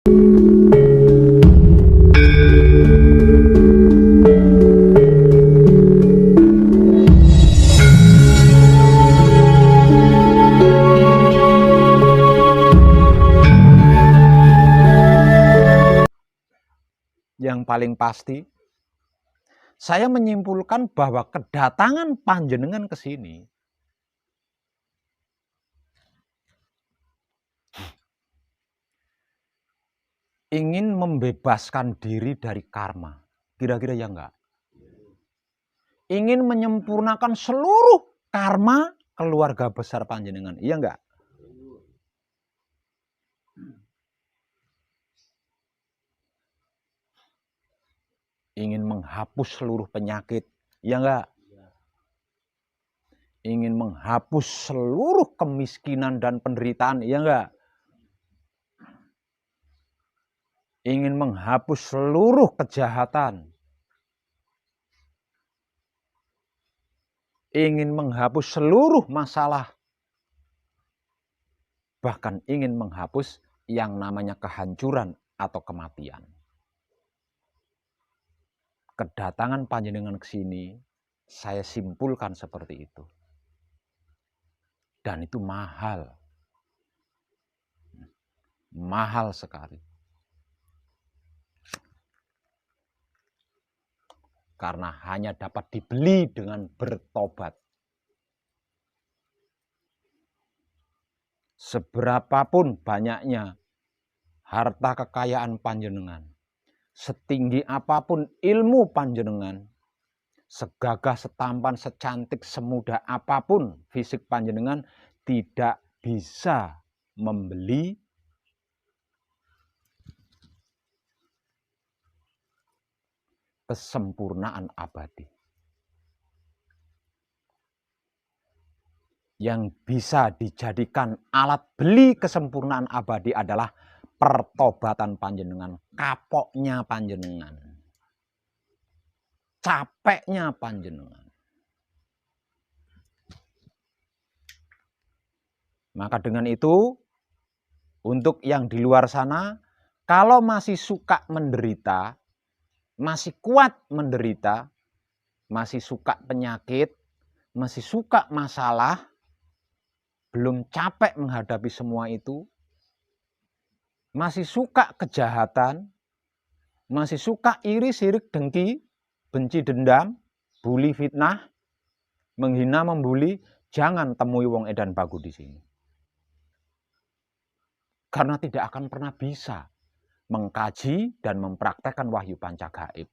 Yang paling pasti, saya menyimpulkan bahwa kedatangan panjenengan ke sini ingin membebaskan diri dari karma. Kira-kira ya enggak? Ingin menyempurnakan seluruh karma keluarga besar panjenengan. Iya enggak? Ingin menghapus seluruh penyakit. Iya enggak? Ingin menghapus seluruh kemiskinan dan penderitaan. Iya enggak? Ingin menghapus seluruh kejahatan. Ingin menghapus seluruh masalah. Bahkan ingin menghapus yang namanya kehancuran atau kematian. Kedatangan panjenengan ke sini, saya simpulkan seperti itu. Dan itu mahal. Mahal sekali. Karena hanya dapat dibeli dengan bertobat. Seberapapun banyaknya harta kekayaan panjenengan, setinggi apapun ilmu panjenengan, segagah, setampan, secantik, semudah apapun fisik panjenengan, tidak bisa membeli kesempurnaan abadi. Yang bisa dijadikan alat beli kesempurnaan abadi adalah pertobatan panjenengan, kapoknya panjenengan, capeknya panjenengan. Maka dengan itu, untuk yang di luar sana, kalau masih suka menderita, masih kuat menderita, masih suka penyakit, masih suka masalah, belum capek menghadapi semua itu, masih suka kejahatan, masih suka iri, sirik, dengki, benci, dendam, bully, fitnah, menghina, membuli, jangan temui wong edan bagu di sini. Karena tidak akan pernah bisa mengkaji dan mempraktekkan wahyu panca gaib.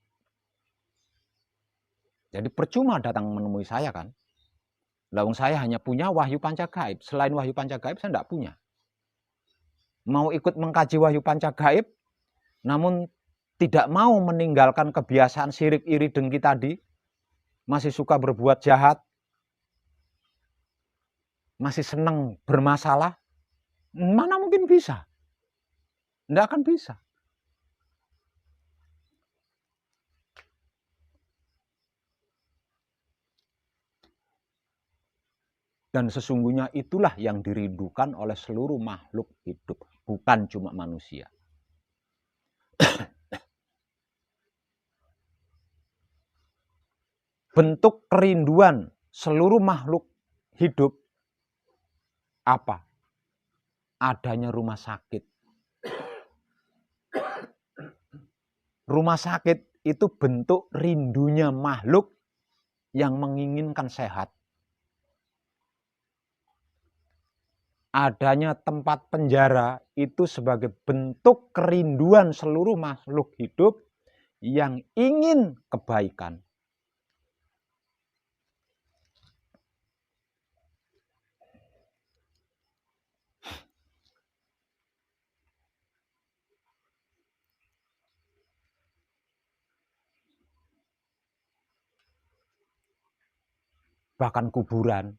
Jadi percuma datang menemui saya kan. Lawang saya hanya punya wahyu panca gaib. Selain wahyu panca gaib saya tidak punya. Mau ikut mengkaji wahyu panca gaib, namun tidak mau meninggalkan kebiasaan sirik, iri, dengki tadi, masih suka berbuat jahat, masih senang bermasalah, mana mungkin bisa? Tidak akan bisa. Dan sesungguhnya itulah yang dirindukan oleh seluruh makhluk hidup, bukan cuma manusia. Bentuk kerinduan seluruh makhluk hidup apa? Adanya rumah sakit. Rumah sakit itu bentuk rindunya makhluk yang menginginkan sehat. Adanya tempat penjara itu sebagai bentuk kerinduan seluruh makhluk hidup yang ingin kebaikan. Bahkan kuburan,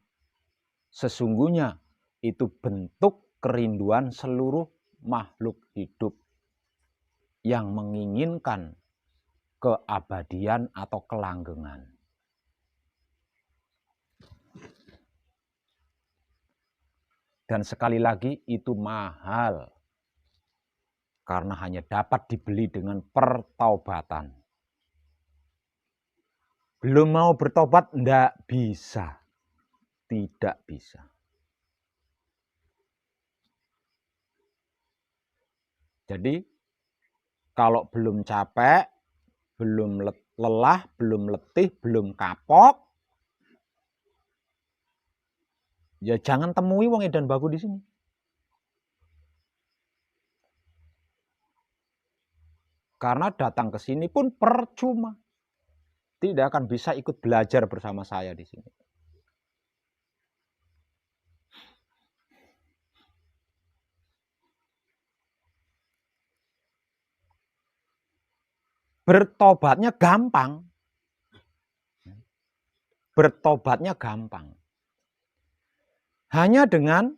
sesungguhnya itu bentuk kerinduan seluruh makhluk hidup yang menginginkan keabadian atau kelanggengan. Dan sekali lagi itu mahal. Karena hanya dapat dibeli dengan pertaubatan. Belum mau bertobat, enggak bisa. Tidak bisa. Jadi, kalau belum capek, belum lelah, belum letih, belum kapok, ya jangan temui wong edan baku di sini. Karena datang ke sini pun percuma. Tidak akan bisa ikut belajar bersama saya di sini. Bertobatnya gampang. Bertobatnya gampang. Hanya dengan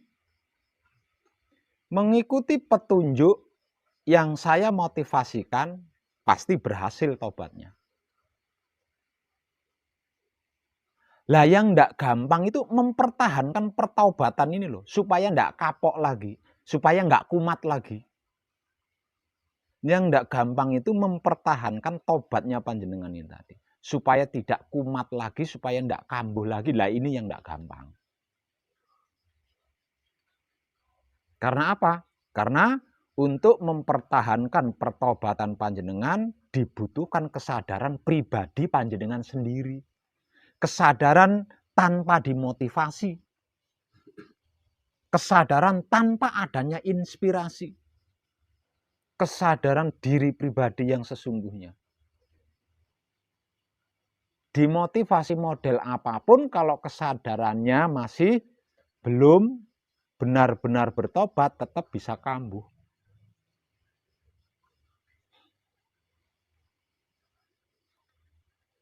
mengikuti petunjuk yang saya motivasikan, pasti berhasil tobatnya. Lah yang enggak gampang itu mempertahankan pertaubatan ini loh, supaya enggak kapok lagi, supaya enggak kumat lagi. Yang enggak gampang itu mempertahankan tobatnya panjenengan ini tadi, supaya tidak kumat lagi, supaya enggak kambuh lagi. Lah ini yang enggak gampang. Karena apa? Karena untuk mempertahankan pertobatan panjenengan dibutuhkan kesadaran pribadi panjenengan sendiri. Kesadaran tanpa dimotivasi. Kesadaran tanpa adanya inspirasi. Kesadaran diri pribadi yang sesungguhnya. Dimotivasi model apapun kalau kesadarannya masih belum benar-benar bertobat, tetap bisa kambuh.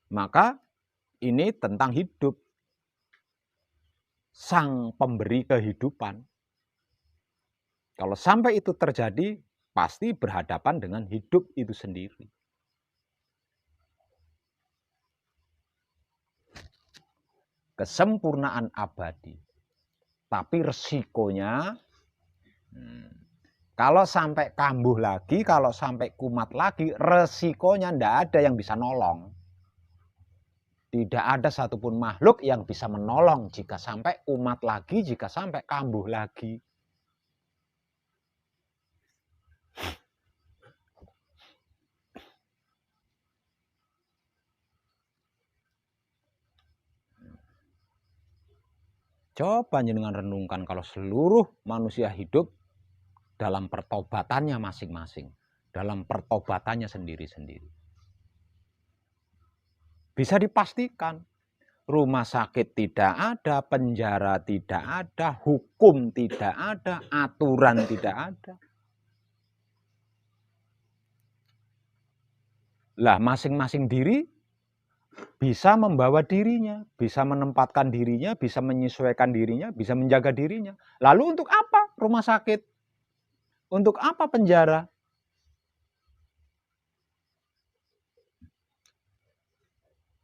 Maka ini tentang hidup. Sang pemberi kehidupan. Kalau sampai itu terjadi, pasti berhadapan dengan hidup itu sendiri. Kesempurnaan abadi. Tapi resikonya, kalau sampai kambuh lagi, kalau sampai kumat lagi, resikonya tidak ada yang bisa nolong. Tidak ada satupun makhluk yang bisa menolong jika sampai umat lagi, jika sampai kambuh lagi. Coba jenengan renungkan kalau seluruh manusia hidup dalam pertobatannya masing-masing, dalam pertobatannya sendiri-sendiri. Bisa dipastikan rumah sakit tidak ada, penjara tidak ada, hukum tidak ada, aturan tidak ada. Lah masing-masing diri bisa membawa dirinya, bisa menempatkan dirinya, bisa menyesuaikan dirinya, bisa menjaga dirinya. Lalu untuk apa rumah sakit? Untuk apa penjara?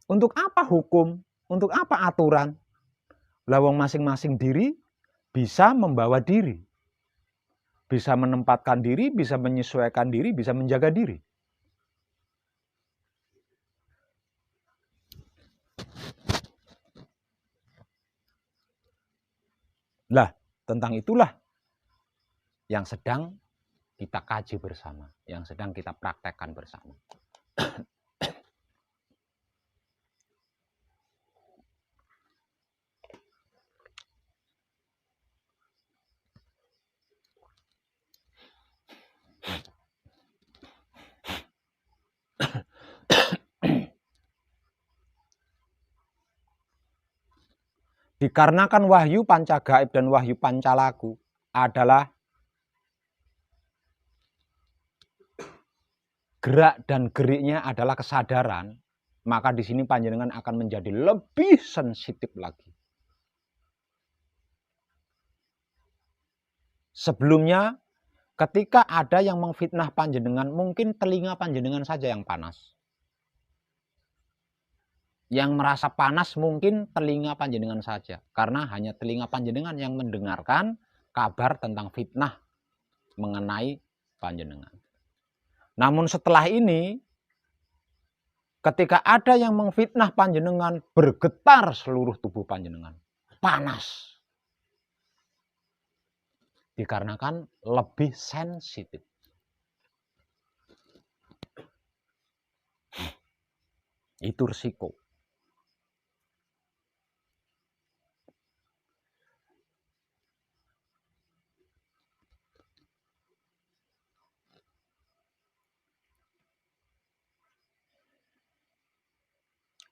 Untuk apa hukum? Untuk apa aturan? Lawang masing-masing diri bisa membawa diri. Bisa menempatkan diri, bisa menyesuaikan diri, bisa menjaga diri. Lah, tentang itulah yang sedang kita kaji bersama, yang sedang kita praktekkan bersama. Dikarenakan wahyu pancagaib dan wahyu pancalaku adalah gerak dan geriknya adalah kesadaran, maka di sini panjenengan akan menjadi lebih sensitif lagi. Sebelumnya, ketika ada yang memfitnah panjenengan, mungkin telinga panjenengan saja yang panas. Yang merasa panas mungkin telinga panjenengan saja, karena hanya telinga panjenengan yang mendengarkan kabar tentang fitnah mengenai panjenengan. Namun setelah ini, ketika ada yang mengfitnah panjenengan, bergetar seluruh tubuh panjenengan. Panas. Dikarenakan lebih sensitif. Itu risiko.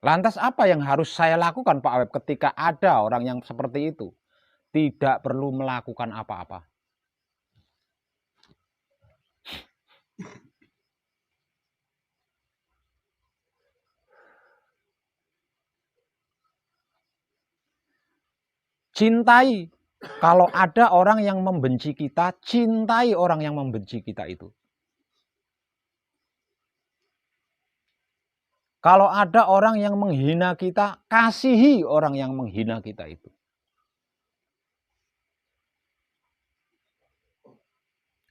Lantas apa yang harus saya lakukan Pak Aweb ketika ada orang yang seperti itu? Tidak perlu melakukan apa-apa. Cintai. Kalau ada orang yang membenci kita, cintai orang yang membenci kita itu. Kalau ada orang yang menghina kita, kasihi orang yang menghina kita itu.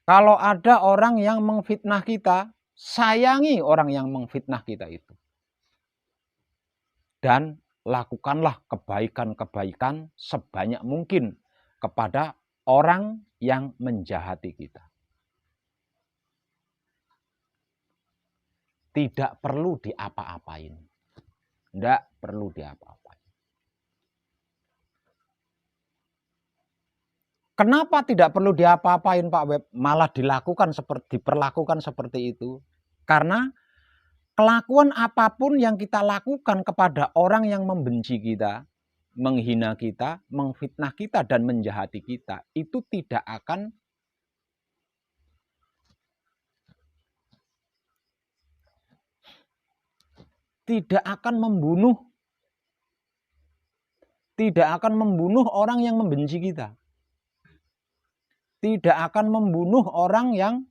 Kalau ada orang yang mengfitnah kita, sayangi orang yang mengfitnah kita itu. Dan lakukanlah kebaikan-kebaikan sebanyak mungkin kepada orang yang menjahati kita. Tidak perlu diapa-apain. Tidak perlu diapa-apain. Kenapa tidak perlu diapa-apain Pak Web? Malah diperlakukan seperti itu. Karena kelakuan apapun yang kita lakukan kepada orang yang membenci kita, menghina kita, mengfitnah kita, dan menjahati kita, itu tidak akan membunuh. Tidak akan membunuh orang yang membenci kita. Tidak akan membunuh orang yang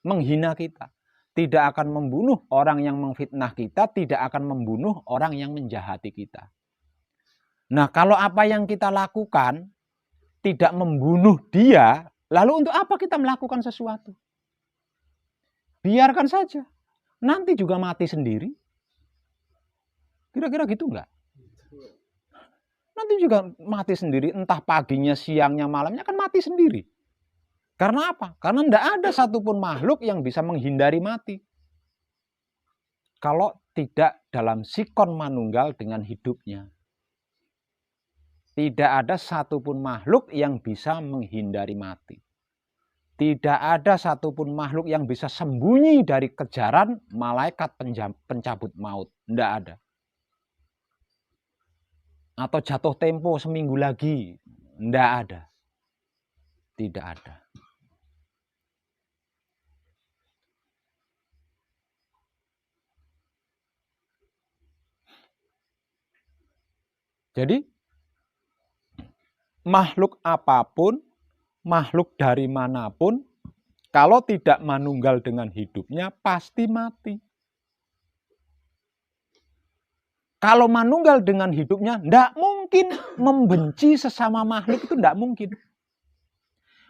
menghina kita. Tidak akan membunuh orang yang mengfitnah kita. Tidak akan membunuh orang yang menjahati kita. Nah, kalau apa yang kita lakukan tidak membunuh dia, lalu untuk apa kita melakukan sesuatu? Biarkan saja. Nanti juga mati sendiri. Kira-kira gitu enggak? Nanti juga mati sendiri, entah paginya, siangnya, malamnya kan mati sendiri. Karena apa? Karena tidak ada satupun makhluk yang bisa menghindari mati. Kalau tidak dalam sikon manunggal dengan hidupnya. Tidak ada satupun makhluk yang bisa menghindari mati. Tidak ada satupun makhluk yang bisa sembunyi dari kejaran malaikat pencabut maut. Tidak ada. Atau jatuh tempo seminggu lagi. Tidak ada. Tidak ada. Jadi makhluk apapun, makhluk dari manapun, kalau tidak manunggal dengan hidupnya, pasti mati. Kalau manunggal dengan hidupnya, tidak mungkin membenci sesama makhluk itu tidak mungkin.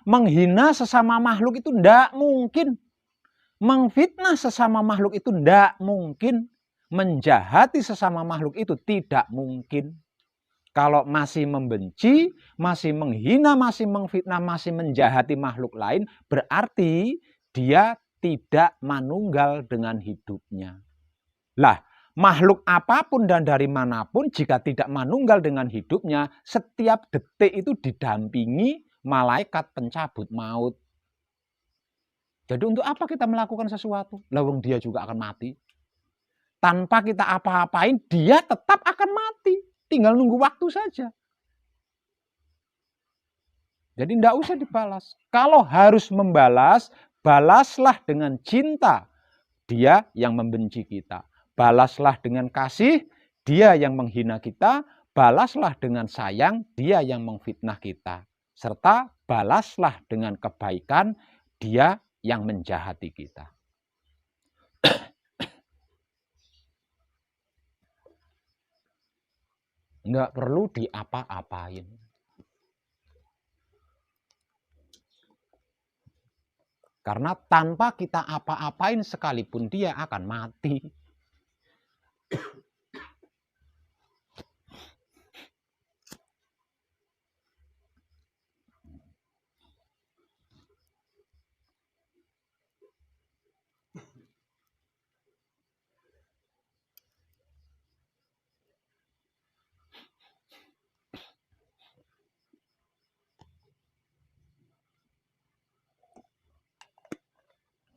Menghina sesama makhluk itu tidak mungkin. Mengfitnah sesama makhluk itu tidak mungkin. Menjahati sesama makhluk itu tidak mungkin. Kalau masih membenci, masih menghina, masih mengfitnah, masih menjahati makhluk lain, berarti dia tidak manunggal dengan hidupnya. Lah, makhluk apapun dan dari manapun jika tidak manunggal dengan hidupnya, setiap detik itu didampingi malaikat pencabut maut. Jadi untuk apa kita melakukan sesuatu? Lawang dia juga akan mati. Tanpa kita apa-apain, dia tetap akan mati. Tinggal nunggu waktu saja. Jadi tidak usah dibalas. Kalau harus membalas, balaslah dengan cinta dia yang membenci kita. Balaslah dengan kasih dia yang menghina kita. Balaslah dengan sayang dia yang mengfitnah kita. Serta balaslah dengan kebaikan dia yang menjahati kita. Nggak perlu diapa-apain. Karena tanpa kita apa-apain sekalipun dia akan mati.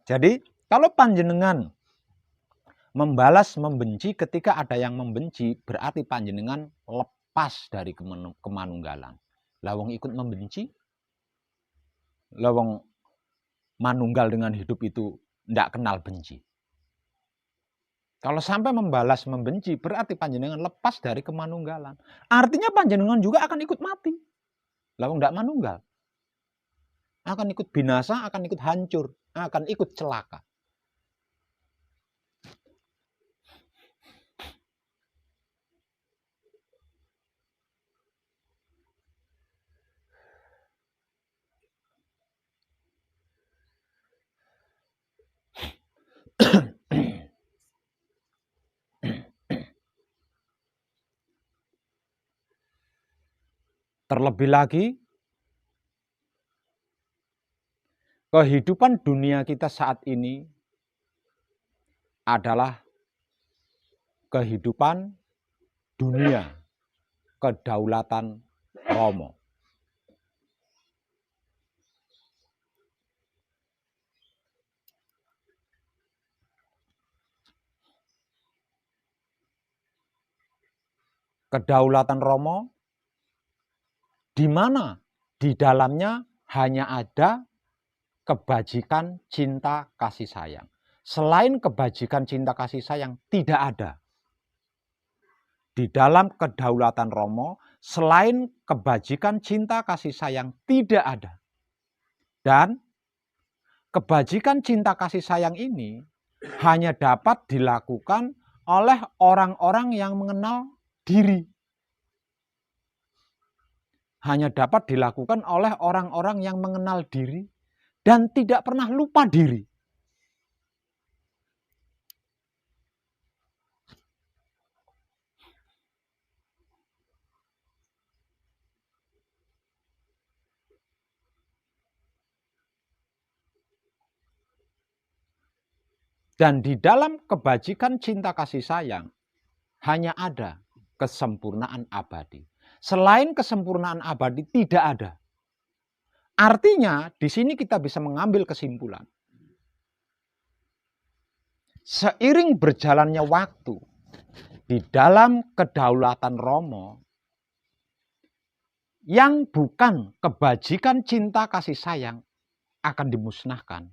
Jadi kalau panjenengan membalas membenci ketika ada yang membenci, berarti panjenengan lepas dari kemanunggalan. Lawang ikut membenci, lawang manunggal dengan hidup itu tidak kenal benci. Kalau sampai membalas membenci, berarti panjenengan lepas dari kemanunggalan. Artinya panjenengan juga akan ikut mati. Lawang tidak manunggal. Akan ikut binasa, akan ikut hancur, akan ikut celaka. Terlebih lagi, kehidupan dunia kita saat ini adalah kehidupan dunia kedaulatan Romo. Kedaulatan Romo di mana di dalamnya hanya ada kebajikan, cinta, kasih sayang. Selain kebajikan, cinta, kasih sayang, tidak ada. Di dalam kedaulatan Romo, selain kebajikan, cinta, kasih sayang, tidak ada. Dan kebajikan, cinta, kasih sayang ini hanya dapat dilakukan oleh orang-orang yang mengenal diri. Hanya dapat dilakukan oleh orang-orang yang mengenal diri dan tidak pernah lupa diri. Dan di dalam kebajikan, cinta, kasih sayang hanya ada kesempurnaan abadi. Selain kesempurnaan abadi tidak ada. Artinya di sini kita bisa mengambil kesimpulan. Seiring berjalannya waktu di dalam kedaulatan Romo, yang bukan kebajikan, cinta, kasih sayang akan dimusnahkan.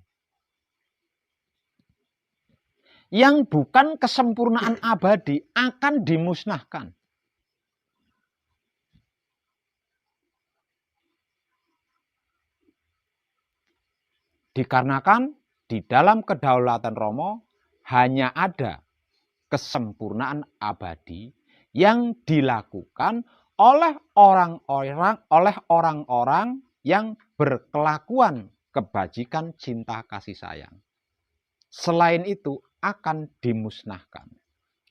Yang bukan kesempurnaan abadi akan dimusnahkan. Dikarenakan di dalam kedaulatan Romo hanya ada kesempurnaan abadi yang dilakukan oleh orang-orang yang berkelakuan kebajikan, cinta, kasih sayang. Selain itu akan dimusnahkan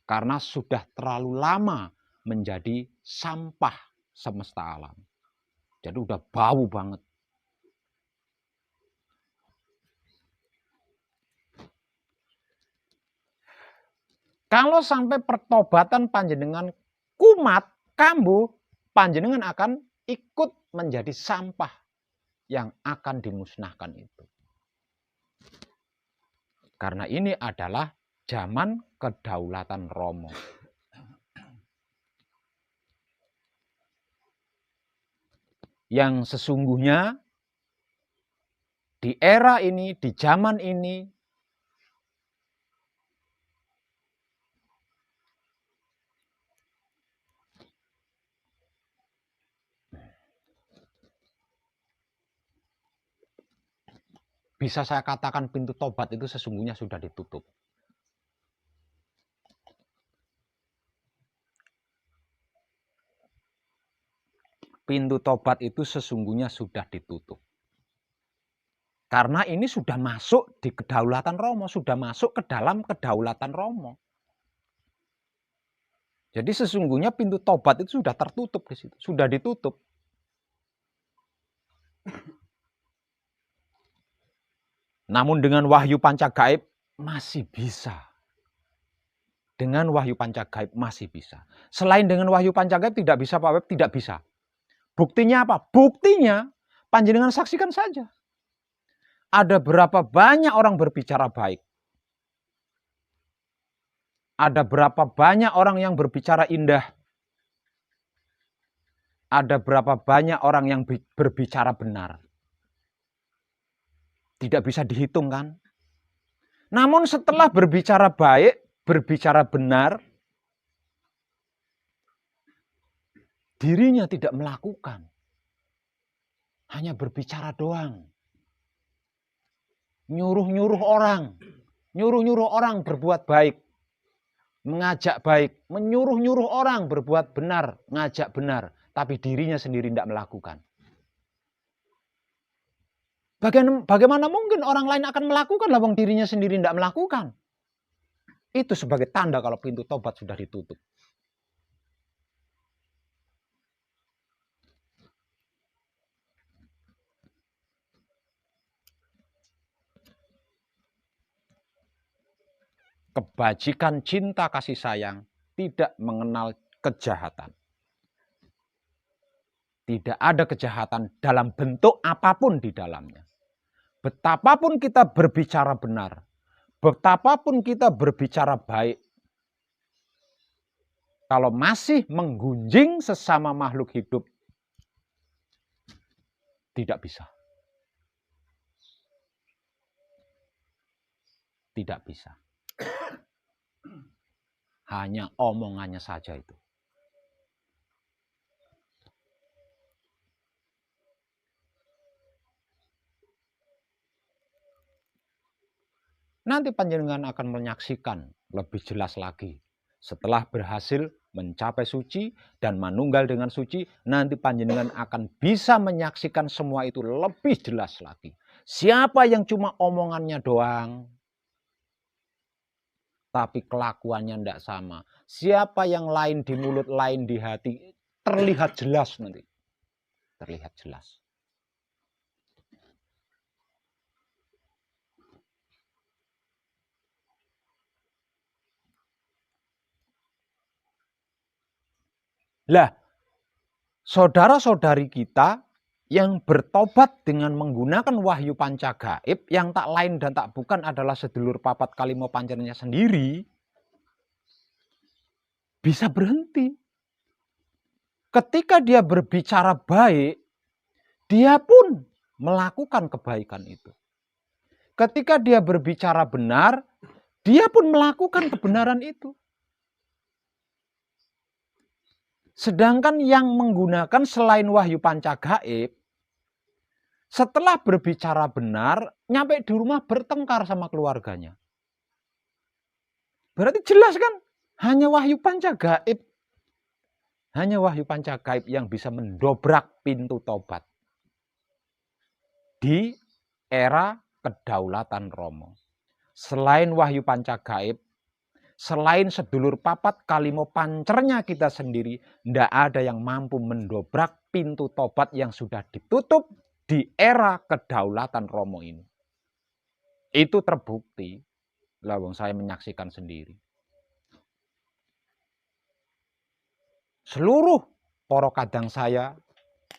karena sudah terlalu lama menjadi sampah semesta alam. Jadi udah bau banget. Kalau sampai pertobatan panjenengan kumat, kambuh, panjenengan akan ikut menjadi sampah yang akan dimusnahkan itu. Karena ini adalah zaman kedaulatan Romo. Yang sesungguhnya di era ini, di zaman ini, bisa saya katakan pintu tobat itu sesungguhnya sudah ditutup. Pintu tobat itu sesungguhnya sudah ditutup. Karena ini sudah masuk di kedaulatan Romo, sudah masuk ke dalam kedaulatan Romo. Jadi sesungguhnya pintu tobat itu sudah tertutup di situ, sudah ditutup. Namun dengan wahyu panca gaib masih bisa. Dengan wahyu panca gaib masih bisa. Selain dengan wahyu panca gaib tidak bisa Pak Web, tidak bisa. Buktinya apa? Buktinya panjenengan saksikan saja. Ada berapa banyak orang berbicara baik. Ada berapa banyak orang yang berbicara indah. Ada berapa banyak orang yang berbicara benar. Tidak bisa dihitung kan? Namun setelah berbicara baik, berbicara benar, dirinya tidak melakukan. Hanya berbicara doang. Nyuruh-nyuruh orang berbuat baik. Mengajak baik, menyuruh-nyuruh orang berbuat benar, ngajak benar. Tapi dirinya sendiri tidak melakukan. Bagaimana mungkin orang lain akan melakukan, lah wong dirinya sendiri tidak melakukan. Itu sebagai tanda kalau pintu tobat sudah ditutup. Kebajikan, cinta, kasih sayang tidak mengenal kejahatan. Tidak ada kejahatan dalam bentuk apapun di dalamnya. Betapapun kita berbicara benar, betapapun kita berbicara baik, kalau masih menggunjing sesama makhluk hidup, tidak bisa. Tidak bisa. Hanya omongannya saja itu. Nanti panjenengan akan menyaksikan lebih jelas lagi. Setelah berhasil mencapai suci dan manunggal dengan suci, nanti panjenengan akan bisa menyaksikan semua itu lebih jelas lagi. Siapa yang cuma omongannya doang, tapi kelakuannya tidak sama. Siapa yang lain di mulut, lain di hati, terlihat jelas nanti. Terlihat jelas. Lah, saudara-saudari kita yang bertobat dengan menggunakan wahyu panca gaib yang tak lain dan tak bukan adalah sedulur papat kalimo pancernya sendiri, bisa berhenti. Ketika dia berbicara baik, dia pun melakukan kebaikan itu. Ketika dia berbicara benar, dia pun melakukan kebenaran itu. Sedangkan yang menggunakan selain wahyu panca gaib, setelah berbicara benar, nyampe di rumah bertengkar sama keluarganya. Berarti jelas kan? Hanya wahyu panca gaib. Hanya wahyu panca gaib yang bisa mendobrak pintu tobat. Di era kedaulatan Romo. Selain wahyu panca gaib, selain sedulur papat kalimo pancernya kita sendiri, tidak ada yang mampu mendobrak pintu tobat yang sudah ditutup di era kedaulatan Romo ini. Itu terbukti. Lawang saya menyaksikan sendiri. Seluruh para kadang saya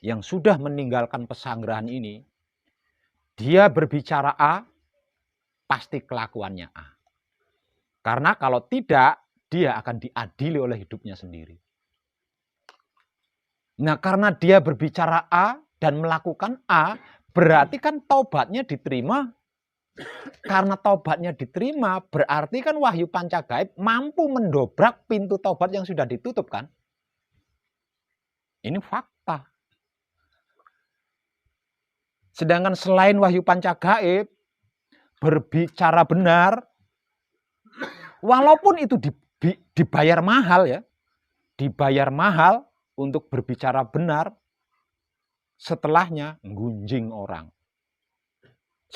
yang sudah meninggalkan pesanggerahan ini, dia berbicara A, pasti kelakuannya A. Karena kalau tidak, dia akan diadili oleh hidupnya sendiri. Nah, karena dia berbicara A dan melakukan A, berarti kan taubatnya diterima. Karena taubatnya diterima, berarti kan wahyu panca gaib mampu mendobrak pintu taubat yang sudah ditutup kan? Ini fakta. Sedangkan selain wahyu panca gaib, berbicara benar, walaupun itu dibayar mahal ya, dibayar mahal untuk berbicara benar, setelahnya gunjing orang.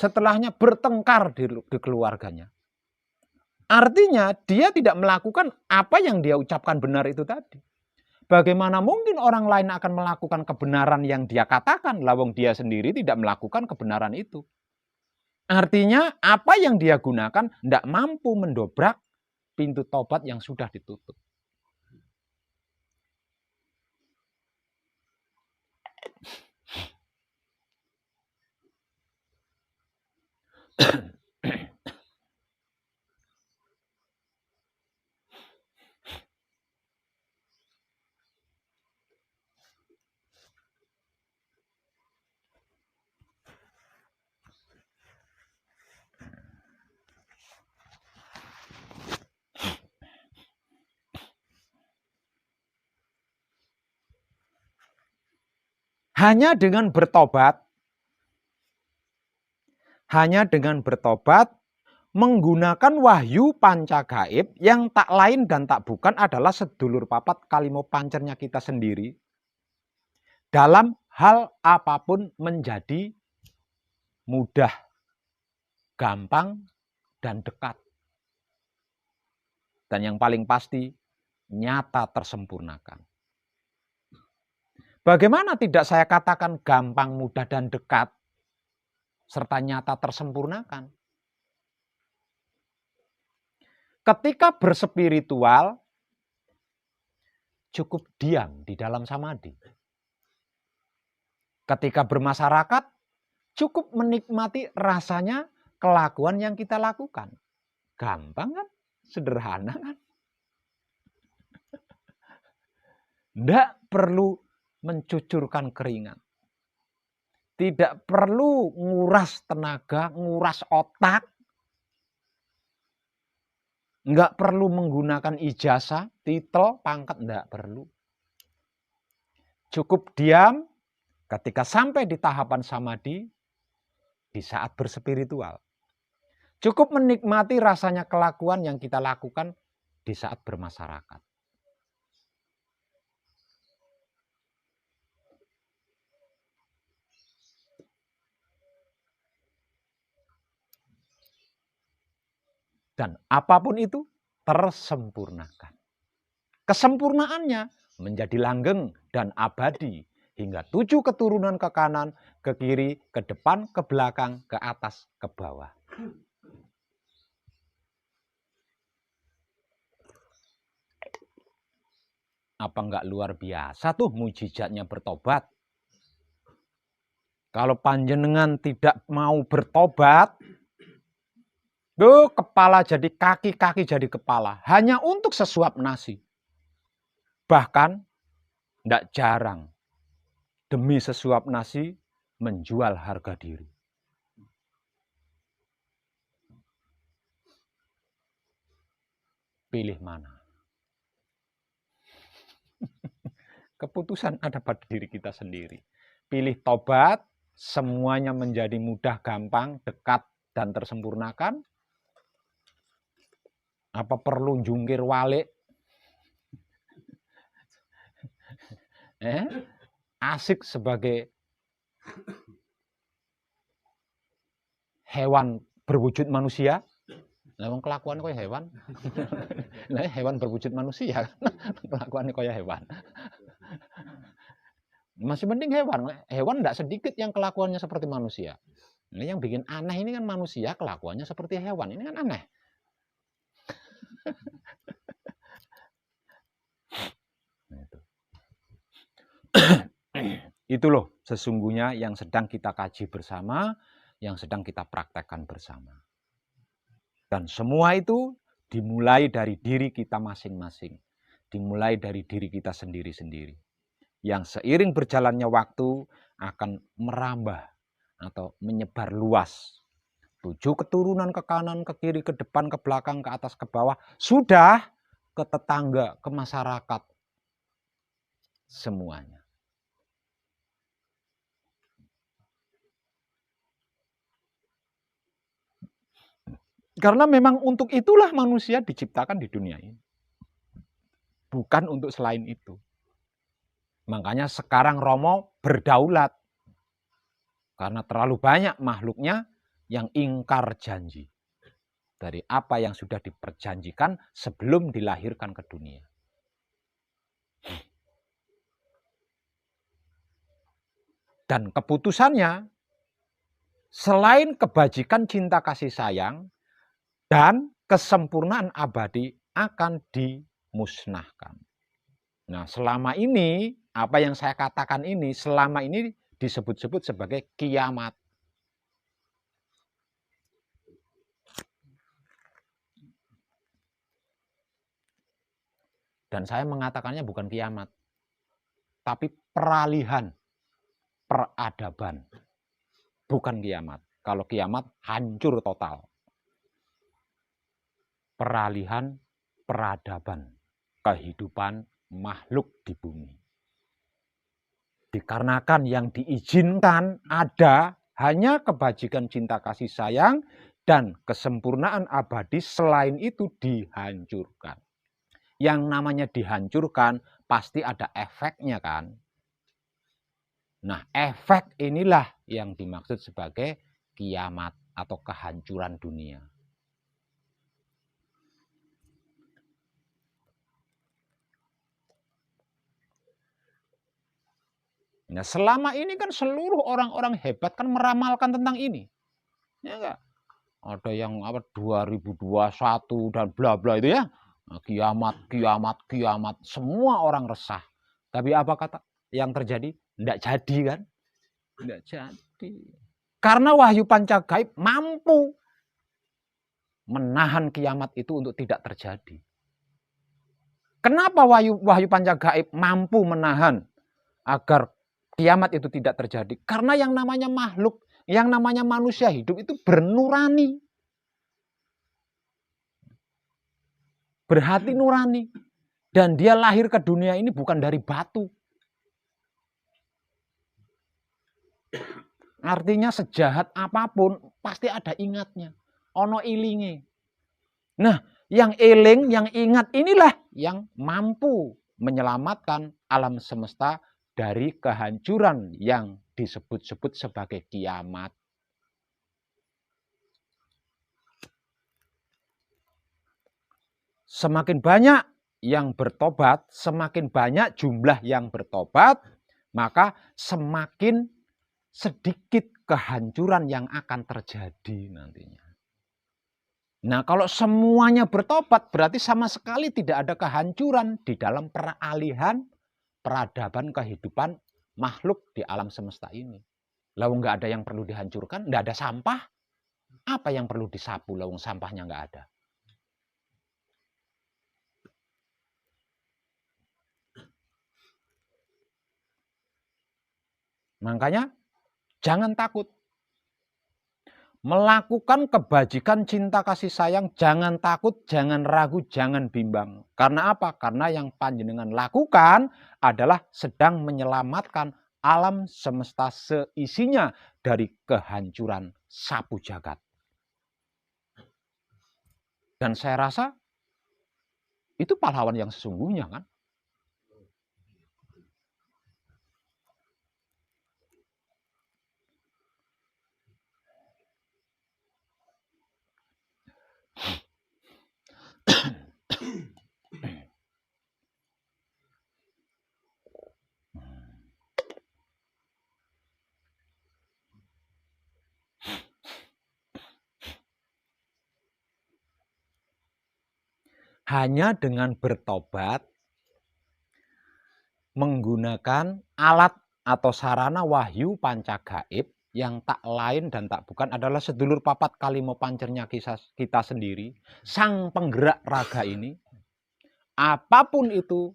setelahnya bertengkar di keluarganya. Artinya dia tidak melakukan apa yang dia ucapkan benar itu tadi. Bagaimana mungkin orang lain akan melakukan kebenaran yang dia katakan, lawang dia sendiri tidak melakukan kebenaran itu. Artinya apa yang dia gunakan tidak mampu mendobrak pintu tobat yang sudah ditutup. Hanya dengan bertobat, menggunakan wahyu panca gaib yang tak lain dan tak bukan adalah sedulur papat kalimo pancernya kita sendiri. Dalam hal apapun menjadi mudah, gampang, dan dekat. Dan yang paling pasti, nyata tersempurnakan. Bagaimana tidak saya katakan gampang, mudah, dan dekat, serta nyata tersempurnakan? Ketika berspiritual, cukup diam di dalam samadhi. Ketika bermasyarakat, cukup menikmati rasanya kelakuan yang kita lakukan. Gampang kan? Sederhana kan? Tidak perlu mencucurkan keringat. Tidak perlu nguras tenaga, nguras otak. Enggak perlu menggunakan ijazah, titel, pangkat, enggak perlu. Cukup diam ketika sampai di tahapan samadhi di saat berspiritual. Cukup menikmati rasanya kelakuan yang kita lakukan di saat bermasyarakat. Dan apapun itu tersempurnakan. Kesempurnaannya menjadi langgeng dan abadi hingga 7 keturunan ke kanan, ke kiri, ke depan, ke belakang, ke atas, ke bawah. Apa enggak luar biasa tuh mujizatnya bertobat? Kalau panjenengan tidak mau bertobat, kepala jadi kaki, kaki jadi kepala. Hanya untuk sesuap nasi. Bahkan tidak jarang demi sesuap nasi menjual harga diri. Pilih mana? Keputusan ada pada diri kita sendiri. Pilih tobat, semuanya menjadi mudah, gampang, dekat, dan tersempurnakan. Apa perlu jungkir walik? Asik sebagai hewan berwujud manusia? Memang kelakuan kaya hewan. Nah, hewan berwujud manusia. Kelakuannya kaya hewan. Masih mending hewan. Hewan tidak sedikit yang kelakuannya seperti manusia. Ini yang bikin aneh ini kan manusia kelakuannya seperti hewan. Ini kan aneh. Itu loh sesungguhnya yang sedang kita kaji bersama, yang sedang kita praktekkan bersama. Dan semua itu dimulai dari diri kita masing-masing. Dimulai dari diri kita sendiri-sendiri. Yang seiring berjalannya waktu akan merambah atau menyebar luas. 7 keturunan ke kanan, ke kiri, ke depan, ke belakang, ke atas, ke bawah. Sudah ke tetangga, ke masyarakat. Semuanya. Karena memang untuk itulah manusia diciptakan di dunia ini. Bukan untuk selain itu. Makanya sekarang Romo berdaulat. Karena terlalu banyak makhluknya, yang ingkar janji dari apa yang sudah diperjanjikan sebelum dilahirkan ke dunia. Dan keputusannya, selain kebajikan cinta kasih sayang dan kesempurnaan abadi akan dimusnahkan. Nah, selama ini, apa yang saya katakan ini, selama ini disebut-sebut sebagai kiamat. Dan saya mengatakannya bukan kiamat, tapi peralihan, peradaban. Bukan kiamat. Kalau kiamat, hancur total. Peralihan, peradaban, kehidupan makhluk di bumi. Dikarenakan yang diizinkan ada hanya kebajikan cinta kasih sayang dan kesempurnaan abadi, selain itu dihancurkan. Yang namanya dihancurkan pasti ada efeknya kan. Nah, efek inilah yang dimaksud sebagai kiamat atau kehancuran dunia. Nah, selama ini kan seluruh orang-orang hebat kan meramalkan tentang ini. Ya enggak? Ada yang 2021 dan bla bla itu ya. Kiamat, kiamat, kiamat. Semua orang resah. Tapi apa kata yang terjadi? Enggak jadi kan? Enggak jadi. Karena wahyu pancagaib mampu menahan kiamat itu untuk tidak terjadi. Kenapa wahyu pancagaib mampu menahan agar kiamat itu tidak terjadi? Karena yang namanya makhluk, yang namanya manusia hidup itu bernurani. Berhati nurani. Dan dia lahir ke dunia ini bukan dari batu. Artinya sejahat apapun pasti ada ingatnya. Ono ilinge. Nah, yang eling, yang ingat inilah yang mampu menyelamatkan alam semesta dari kehancuran yang disebut-sebut sebagai kiamat. Semakin banyak yang bertobat, semakin banyak jumlah yang bertobat, maka semakin sedikit kehancuran yang akan terjadi nantinya. Nah, kalau semuanya bertobat, berarti sama sekali tidak ada kehancuran di dalam peralihan peradaban kehidupan makhluk di alam semesta ini. Lalu nggak ada yang perlu dihancurkan, nggak ada sampah. Apa yang perlu disapu? Lalu sampahnya nggak ada. Makanya jangan takut. Melakukan kebajikan cinta kasih sayang, jangan takut, jangan ragu, jangan bimbang. Karena apa? Karena yang panjenengan lakukan adalah sedang menyelamatkan alam semesta seisinya dari kehancuran sapu jagat. Dan saya rasa itu pahlawan yang sesungguhnya kan. Hanya dengan bertobat, menggunakan alat atau sarana wahyu pancagaib yang tak lain dan tak bukan adalah sedulur papat kalimo pancernya kita sendiri, sang penggerak raga ini, apapun itu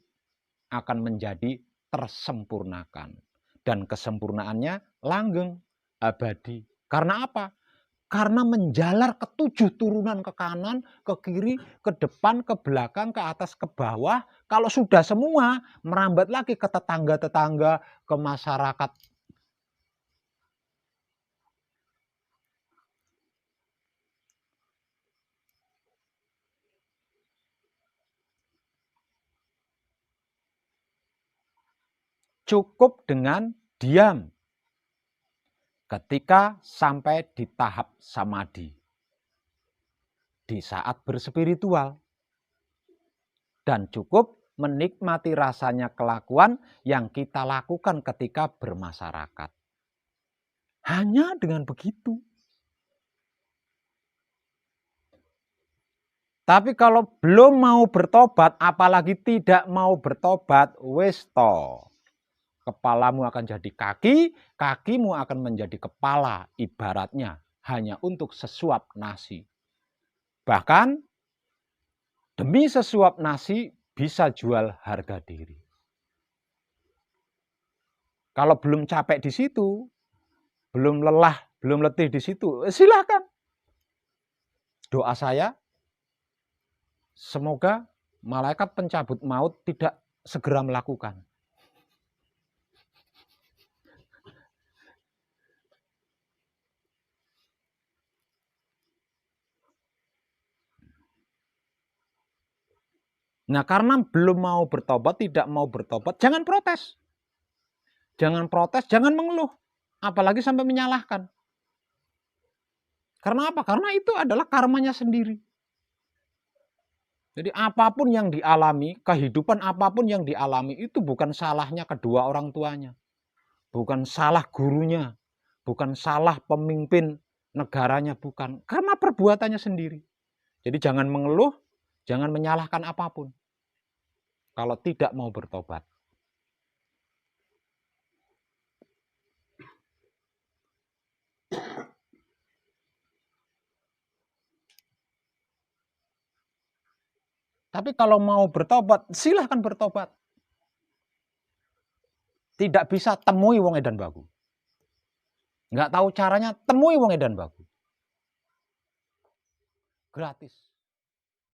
akan menjadi tersempurnakan. Dan kesempurnaannya langgeng, abadi. Karena apa? Karena menjalar ketujuh turunan ke kanan, ke kiri, ke depan, ke belakang, ke atas, ke bawah. Kalau sudah semua, merambat lagi ke tetangga-tetangga, ke masyarakat. Cukup dengan diam. ketika sampai di tahap samadhi, di saat berspiritual, dan cukup menikmati rasanya kelakuan yang kita lakukan ketika bermasyarakat. Hanya dengan begitu. Tapi kalau belum mau bertobat, apalagi tidak mau bertobat, wis to. Kepalamu akan jadi kaki, kakimu akan menjadi kepala, ibaratnya hanya untuk sesuap nasi. Bahkan demi sesuap nasi bisa jual harga diri. Kalau belum capek di situ, belum lelah, belum letih di situ, silakan. Doa saya, semoga malaikat pencabut maut tidak segera melakukan. Nah, karena belum mau bertobat, tidak mau bertobat, jangan protes. Jangan protes, jangan mengeluh. Apalagi sampai menyalahkan. Karena apa? Karena itu adalah karmanya sendiri. Jadi apapun yang dialami, kehidupan apapun yang dialami itu bukan salahnya kedua orang tuanya. Bukan salah gurunya. Bukan salah pemimpin negaranya, bukan. Karena perbuatannya sendiri. Jadi jangan mengeluh, jangan menyalahkan apapun. Kalau tidak mau bertobat. Tapi kalau mau bertobat, silahkan bertobat. Tidak bisa temui wong edan baku. Nggak tahu caranya, temui wong edan baku. Gratis.